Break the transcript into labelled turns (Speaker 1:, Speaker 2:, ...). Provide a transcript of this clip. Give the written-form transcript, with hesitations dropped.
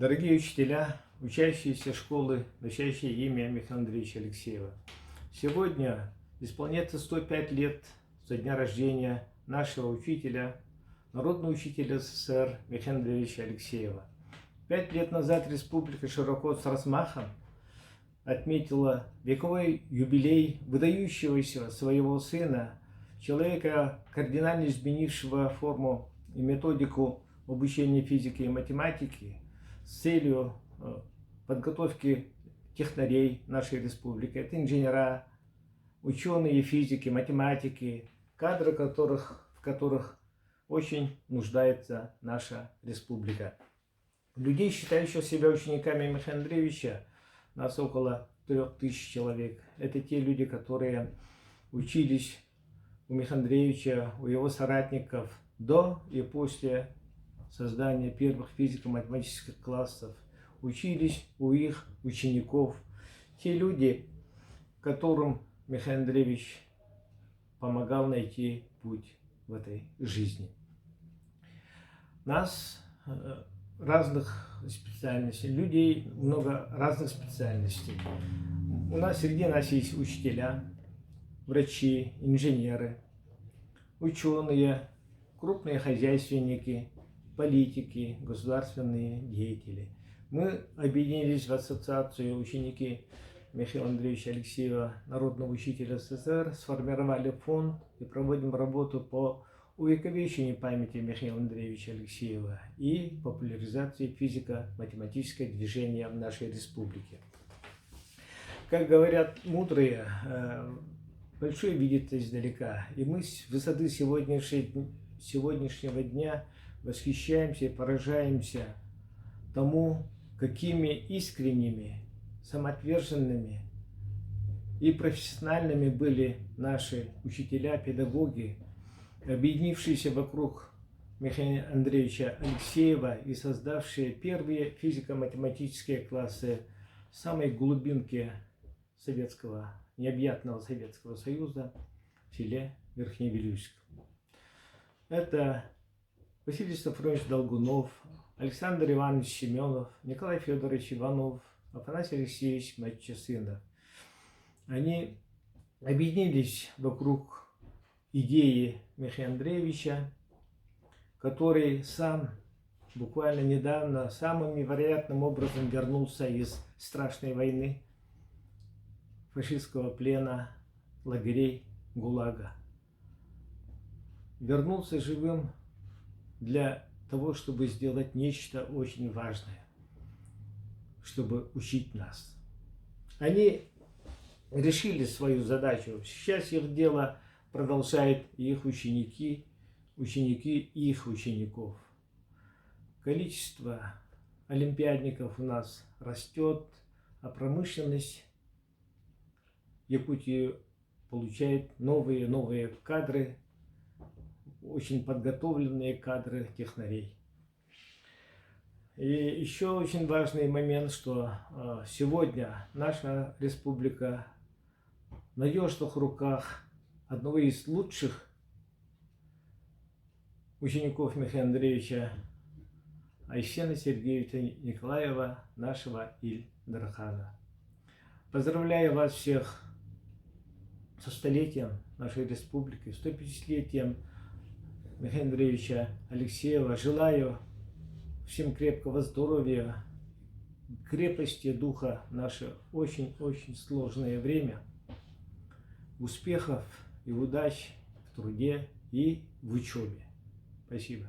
Speaker 1: Дорогие учителя, учащиеся школы, носящие имя Михаила Андреевича Алексеева, сегодня исполняется 105 лет со дня рождения нашего учителя, народного учителя СССР Михаила Андреевича Алексеева. 5 лет назад республика широко с размахом отметила вековой юбилей выдающегося своего сына, человека, кардинально изменившего форму и методику обучения физики и математики с целью подготовки технарей нашей республики. Это инженера, ученые физики, математики, кадры в которых очень нуждается наша республика. Людей, считающих себя учениками Михаила Андреевича, нас около 3000 человек. Это те люди, которые учились у Михаила Андреевича, у его соратников до и после создания первых физико-математических классов, учились у их учеников. Те люди, которым Михаил Андреевич помогал найти путь в этой жизни. Нас разных специальностей, людей много разных специальностей. Среди нас есть учителя, врачи, инженеры, ученые, крупные хозяйственники, политики, государственные деятели. Мы объединились в ассоциацию ученики Михаила Андреевича Алексеева, народного учителя СССР, сформировали фонд и проводим работу по увековечению памяти Михаила Андреевича Алексеева и популяризации физико-математического движения в нашей республике. Как говорят мудрые, большое видится издалека, и мы с высоты сегодняшнего дня восхищаемся и поражаемся тому, какими искренними, самоотверженными и профессиональными были наши учителя, педагоги, объединившиеся вокруг Михаила Андреевича Алексеева и создавшие первые физико-математические классы в самой глубинке необъятного Советского Союза в селе Верхневилюйск. Это Василий Сафронович Долгунов, Александр Иванович Семенов, Николай Федорович Иванов, Афанасий Алексеевич Матчасынов. Они объединились вокруг идеи Михаила Андреевича, который сам буквально недавно самым невероятным образом вернулся из страшной войны, фашистского плена, лагерей ГУЛАГа. Вернулся живым для того, чтобы сделать нечто очень важное, чтобы учить нас. Они решили свою задачу. Сейчас их дело продолжают их ученики, ученики их учеников. Количество олимпиадников у нас растет, а промышленность Якутии получает новые кадры, очень подготовленные кадры технарей. И еще очень важный момент, что сегодня наша республика в надежных руках одного из лучших учеников Михаила Андреевича, Айсена Сергеевича Николаева, нашего Иль-Дархана. Поздравляю вас всех со столетием нашей республики, 150-летием Михаила Андреевича Алексеева. Желаю всем крепкого здоровья, крепости духа в наше очень-очень сложное время, успехов и удач в труде и в учебе. Спасибо.